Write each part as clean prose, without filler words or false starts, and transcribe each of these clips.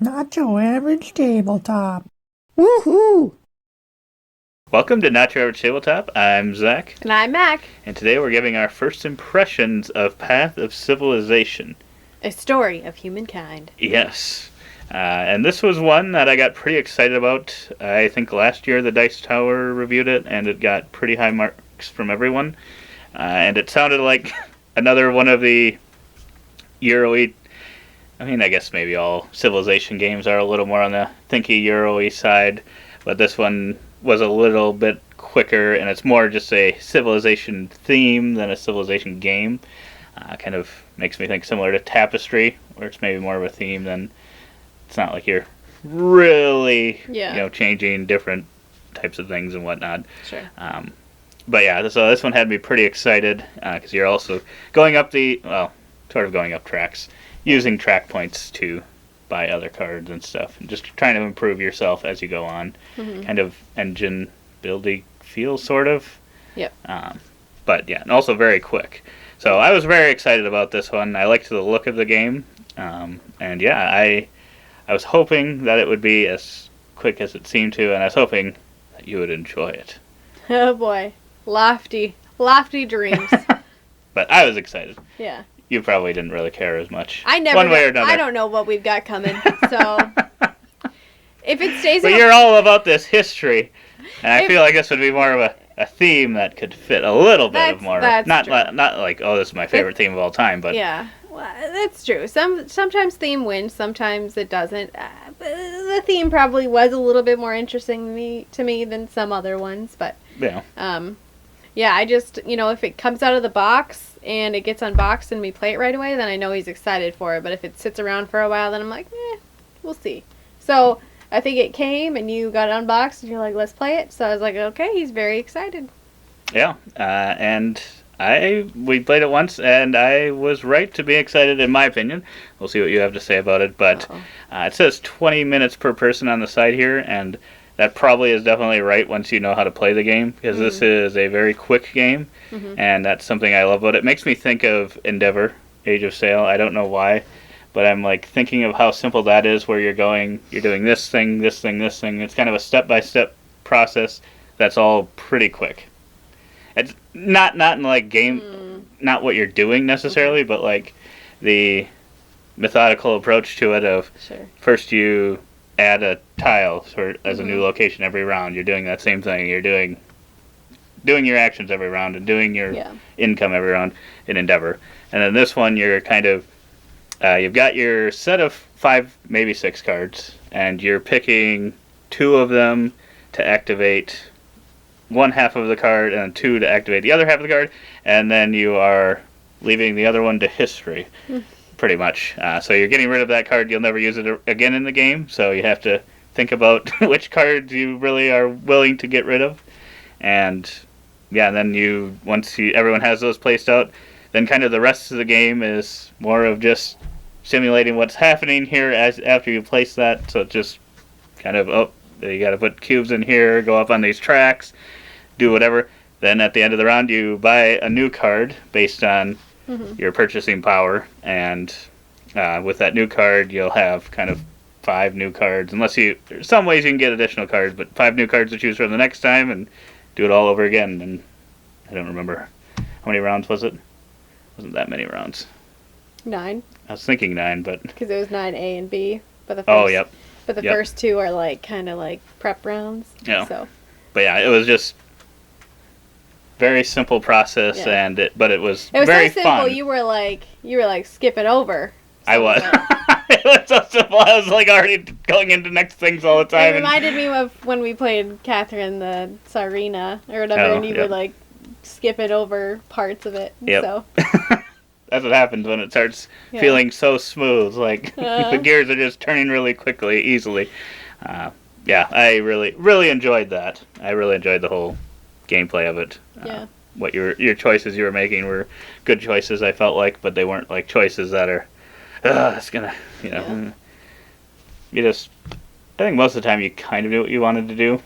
Not your average tabletop. Woohoo! Welcome to Not Your Average Tabletop. I'm Zach. And I'm Mac. And today we're giving our first impressions of Path of Civilization. A story of humankind. Yes. And this was one that I got pretty excited about. I think last year the Dice Tower reviewed it, and it got pretty high marks from everyone. And it sounded like another one of the Euro-y... I mean, I guess maybe all Civilization games are a little more on the thinky Euro-y side, but this one was a little bit quicker, and it's more just a Civilization theme than a Civilization game. Kind of makes me think similar to Tapestry, where it's maybe more of a theme than... It's not like you're really, changing different types of things and whatnot. Sure. But yeah, so this one had me pretty excited, because you're also going up going up tracks, using track points to buy other cards and stuff, and just trying to improve yourself as you go on. Mm-hmm. Kind of engine building feel, sort of. Yep. But yeah, and also very quick. So I was very excited about this one. I liked the look of the game. And yeah, I was hoping that it would be as quick as it seemed to, and I was hoping that you would enjoy it. Oh boy. Lofty dreams. But I was excited. Yeah. You probably didn't really care as much. I never One way or another. I don't know what we've got coming. So if it stays But you're all about this history, and I feel like this would be more of a theme that could fit a little bit of more. Not like, oh, this is my favorite theme of all time, but yeah. Well, that's true. Sometimes theme wins, sometimes it doesn't. The theme probably was a little bit more interesting to me than some other ones, but yeah. Yeah, I just, if it comes out of the box and it gets unboxed and we play it right away, then I know he's excited for it. But if it sits around for a while, then I'm like, we'll see. So I think it came and you got it unboxed and you're like, let's play it. So I was like, okay, he's very excited. Yeah, and we played it once, and I was right to be excited, in my opinion. We'll see what you have to say about it, but it says 20 minutes per person on the side here, and that probably is definitely right once you know how to play the game, because this is a very quick game, and that's something I love about it. It makes me think of Endeavor, Age of Sail. I don't know why, but I'm like thinking of how simple that is, where you're doing this thing, this thing, this thing. It's kind of a step-by-step process that's all pretty quick. It's not in like game, not what you're doing necessarily, but like the methodical approach to it of first you add a tile as a new location every round. You're doing that same thing. You're doing your actions every round and doing your income every round in Endeavor. And then this one, you're kind of you've got your set of 5, maybe 6 cards, and you're picking 2 of them to activate one half of the card and 2 to activate the other half of the card, and then you are leaving the other one to history, pretty much. So you're getting rid of that card. You'll never use it again in the game, so you have to think about which cards you really are willing to get rid of. And yeah, then once everyone has those placed out, then kind of the rest of the game is more of just simulating what's happening here after you place that. So it's just kind of, you got to put cubes in here, go up on these tracks, do whatever. Then at the end of the round, you buy a new card based on your purchasing power, and with that new card, you'll have kind of 5 new cards. There's some ways you can get additional cards, but 5 new cards to choose from the next time, and do it all over again. And I don't remember how many rounds was it. Wasn't that many rounds. 9. I was thinking 9, but because it was 9A and B. But the first, But the first 2 are like kind of like prep rounds. Yeah. So. But yeah, it was just very simple process, but it was very so simple. fun. You were like skipping over. I was. It was so simple. I was like already going into next things all the time. It reminded me of when we played Catherine the Tsarina or whatever, and you would like skip it over parts of it. Yep. So. That's what happens when it starts feeling so smooth. Like the gears are just turning really quickly, easily. I really, really enjoyed that. I really enjoyed the whole gameplay of it. What your choices you were making were good choices, I felt like, but they weren't like choices that are, it's gonna, you just, I think most of the time you kind of knew what you wanted to do.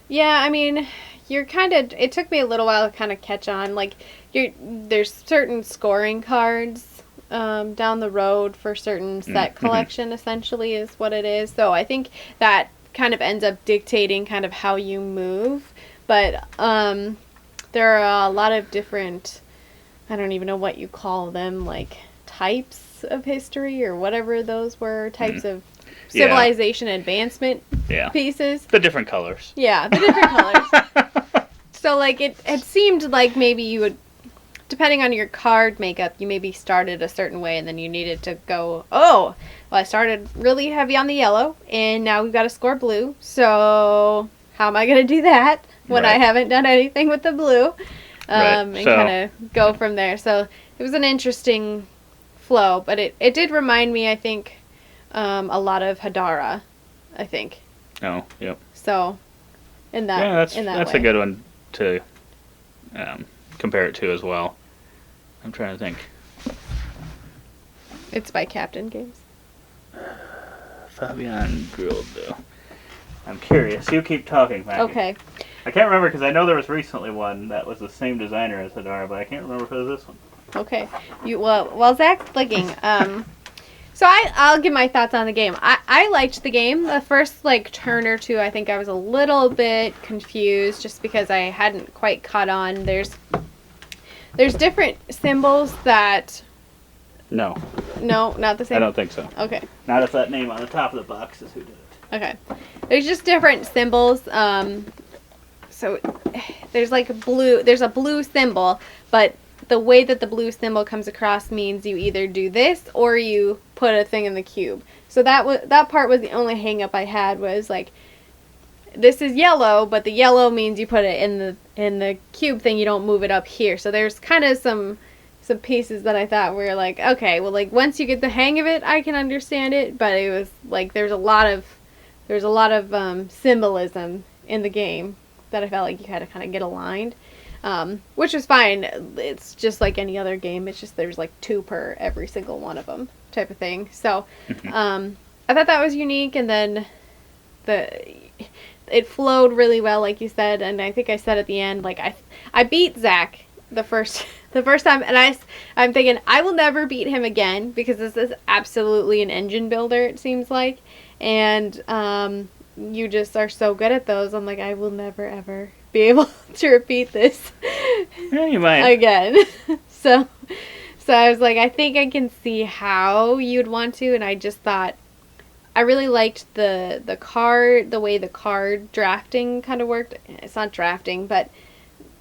Yeah, I mean, it took me a little while to kind of catch on. Like, there's certain scoring cards down the road for certain set collection, essentially, is what it is. So I think that kind of ends up dictating kind of how you move. But there are a lot of different, I don't even know what you call them, like types of history or whatever those were, types of civilization advancement pieces. The different colors. Yeah, the different colors. So, like, it seemed like maybe you would, depending on your card makeup, you maybe started a certain way and then you needed to go, oh, well, I started really heavy on the yellow and now we've got to score blue. So, how am I going to do that when I haven't done anything with the blue? And kind of go from there. So, it was an interesting flow, but it did remind me, I think, a lot of Hadara, I think. Oh, yep. So, in that that's way. a good one to compare it to as well. I'm trying to think. It's by Captain Games. Fabien Gridel. I'm curious. You keep talking, Maggie. Okay. I can't remember because I know there was recently one that was the same designer as Hadara, but I can't remember if it was this one. Okay. While Zach's looking, so I'll give my thoughts on the game. I liked the game. The first turn or two, I think I was a little bit confused just because I hadn't quite caught on. There's different symbols that. No, not the same. I don't think so. Okay. Not if that name on the top of the box is who did it. Okay. There's just different symbols. So there's a blue symbol, but the way that the blue symbol comes across means you either do this or you put a thing in the cube. So that part was the only hang up I had, was this is yellow, but the yellow means you put it in the cube thing, you don't move it up here. So there's kind of some pieces that I thought were okay, well, once you get the hang of it, I can understand it, but it was there's a lot of symbolism in the game that I felt like you had to kind of get aligned. Which is fine. It's just like any other game. It's just there's 2 per every single one of them type of thing. So I thought that was unique, and then it flowed really well, like you said. And I think I said at the end, I beat Zach the first time, and I'm thinking I will never beat him again because this is absolutely an engine builder, it seems like, and you just are so good at those. I'm I will never ever be able to repeat this you might again. So I was I think I can see how you'd want to, and I just thought I really liked the way the card drafting kind of worked. It's not drafting, but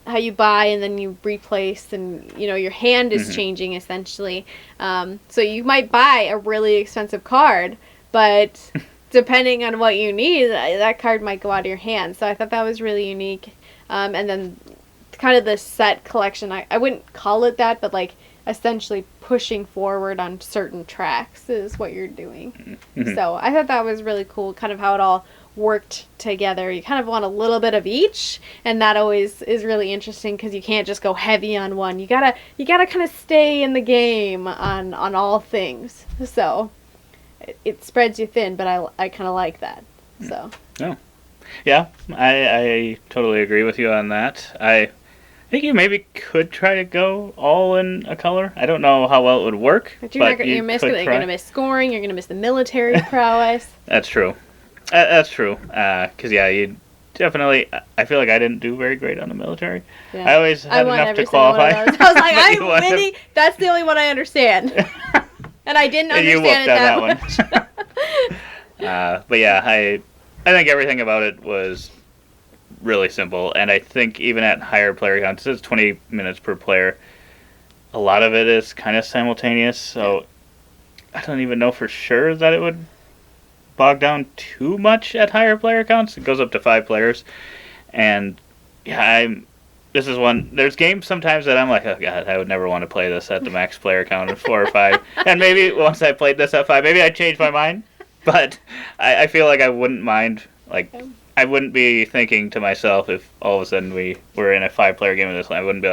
how you buy and then you replace, and your hand is changing essentially. So you might buy a really expensive card, but depending on what you need, that card might go out of your hand. So I thought that was really unique. And then kind of the set collection, I wouldn't call it that, but essentially pushing forward on certain tracks is what you're doing. So I thought that was really cool, kind of how it all worked together. You kind of want a little bit of each, and that always is really interesting because you can't just go heavy on one. You gotta kind of stay in the game on all things. So it spreads you thin, but I kind of like that. So. Oh. Yeah, I totally agree with you on that. I think you maybe could try to go all in a color. I don't know how well it would work. But you're going to miss scoring. You're going to miss the military prowess. That's true. That's true. Because, you definitely... I feel like I didn't do very great on the military. Yeah. I always had enough to qualify. I was I'm winning. That's the only one I understand. And I didn't understand it that much. But yeah, I think everything about it was really simple, and I think even at higher player counts, it's 20 minutes per player, a lot of it is kind of simultaneous, so I don't even know for sure that it would bog down too much at higher player counts. It goes up to 5 players, and this is one, there's games sometimes that I'm oh god, I would never want to play this at the max player count of 4 or 5, and maybe once I played this at 5, maybe I'd change my mind. But I feel like I wouldn't mind, I wouldn't be thinking to myself if all of a sudden we were in a 5-player game of this, I wouldn't be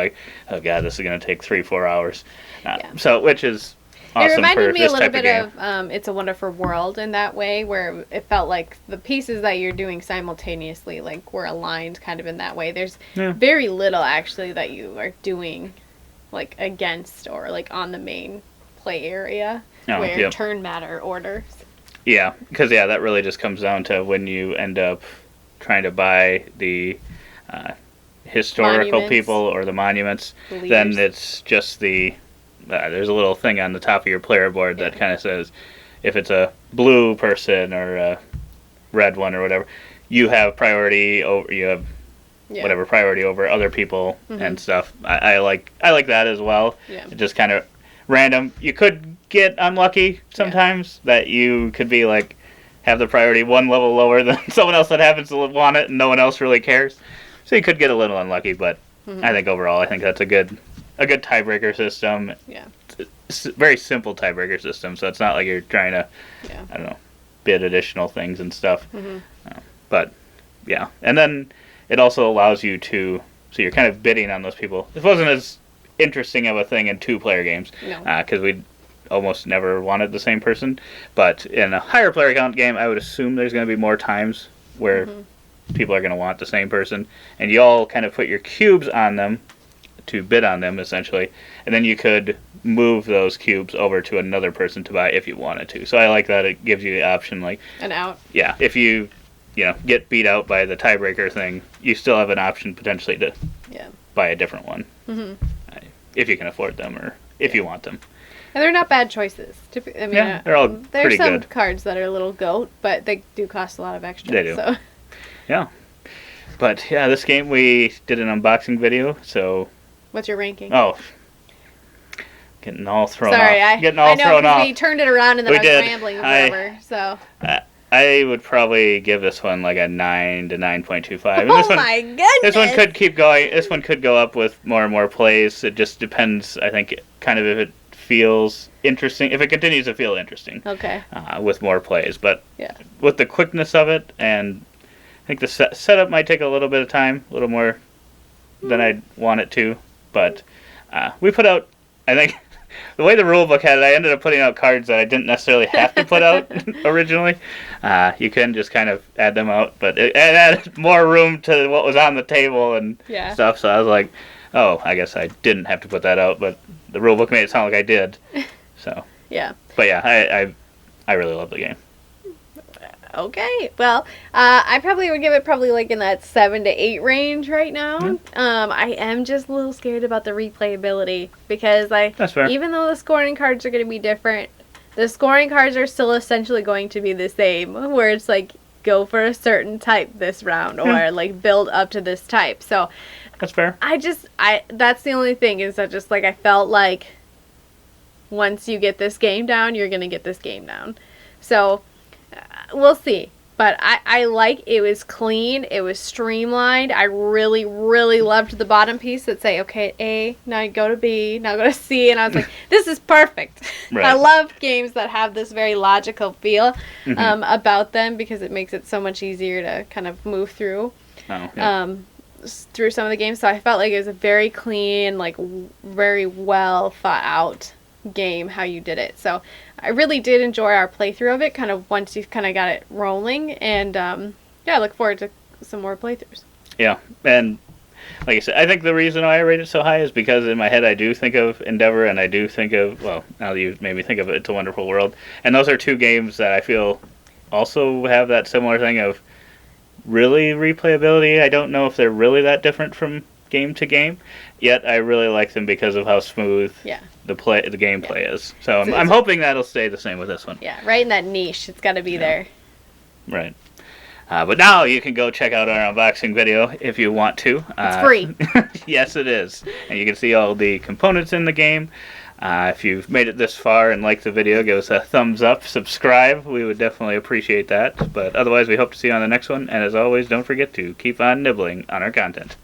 oh god, this is going to take 3-4 hours. So, which is awesome. It reminded me a little bit of It's a Wonderful World in that way, where it felt like the pieces that you're doing simultaneously, were aligned kind of in that way. There's very little, actually, that you are doing, against or, on the main play area Oh, where yep. turn matter orders. Yeah, because that really just comes down to when you end up trying to buy the historical Monuments. people or the monuments. The Then leaders. it's just there's a little thing on the top of your player board that Yeah. kind of says if it's a blue person or a red one or whatever, you have priority over Yeah. whatever priority over other people Mhm. and stuff. I like that as well. Yeah. It just kind of random. You could get unlucky sometimes that you could be like have the priority one level lower than someone else that happens to want it and no one else really cares. So you could get a little unlucky, but I think overall I think that's a good tiebreaker system. Yeah. It's a very simple tiebreaker system, so it's not like you're trying to Yeah. I don't know, bid additional things and stuff. Mhm. But yeah, and then it also allows you to, so you're kind of bidding on those people. This wasn't as interesting of a thing in 2-player games, No. because we almost never wanted the same person. But in a higher player count game, I would assume there's going to be more times where people are going to want the same person, and you all kind of put your cubes on them to bid on them, essentially, and then you could move those cubes over to another person to buy if you wanted to. So I like that it gives you the option, like, An out. yeah, if you get beat out by the tiebreaker thing, you still have an option potentially to Yeah. buy a different one Mhm. if you can afford them or if you want them. And they're not bad choices. I mean, Yeah, they're all there's pretty some good. cards that are a little goat, but they do cost a lot of extra. They do. So. Yeah. But yeah, this game we did an unboxing video, so What's your ranking? getting all thrown Sorry, off. Getting all I know thrown 'cause off. we turned it around and then We I was did. rambling I- forever. So. I would probably give this one like a 9 to 9.25. And Oh this one, my goodness! this one could keep going. This one could go up with more and more plays. It just depends, I think, kind of if it feels interesting. If it continues to feel interesting Okay. with more plays. But Yeah. with the quickness of it, and I think the setup might take a little bit of time, a little more than I'd want it to. But we put out, I think, the way the rule book had it, I ended up putting out cards that I didn't necessarily have to put out originally. You can just kind of add them out, but it added more room to what was on the table and Yeah. stuff. So I was like, oh, I guess I didn't have to put that out, but the rule book made it sound like I did. So, Yeah. but yeah, I really love the game. Okay. Well, I probably would give it probably like in that 7 to 8 range right now. I am just a little scared about the replayability because That's fair. even though the scoring cards are going to be different, the scoring cards are still essentially going to be the same. Where it's like go for a certain type this round or like build up to this type. So That's fair. that's the only thing is that just like I felt like once you get this game down, you're going to get this game down. So we'll see. But I like it was clean. It was streamlined. I really, really loved the bottom piece that say, okay, A, now you go to B, now go to C. And I was like, this is perfect. Right. I love games that have this very logical feel about them because it makes it so much easier to kind of move through. Oh, yeah. Through some of the games. So I felt like it was a very clean, like very well thought out game how you did it. So I really did enjoy our playthrough of it kind of once you've kind of got it rolling, and I look forward to some more playthroughs. Yeah, and like I said, I think the reason why I rate it so high is because in my head I do think of Endeavor and I do think of, well, now that you've made me think of it, It's a Wonderful World, and those are two games that I feel also have that similar thing of really replayability. I don't know if they're really that different from game to game, yet I really like them because of how smooth the gameplay is. So I'm hoping that'll stay the same with this one. Yeah, right in that niche. It's got to be there. Right. But now you can go check out our unboxing video if you want to. It's free. Yes, it is. And you can see all the components in the game. If you've made it this far and liked the video, give us a thumbs up, subscribe. We would definitely appreciate that. But otherwise, we hope to see you on the next one. And as always, don't forget to keep on nibbling on our content.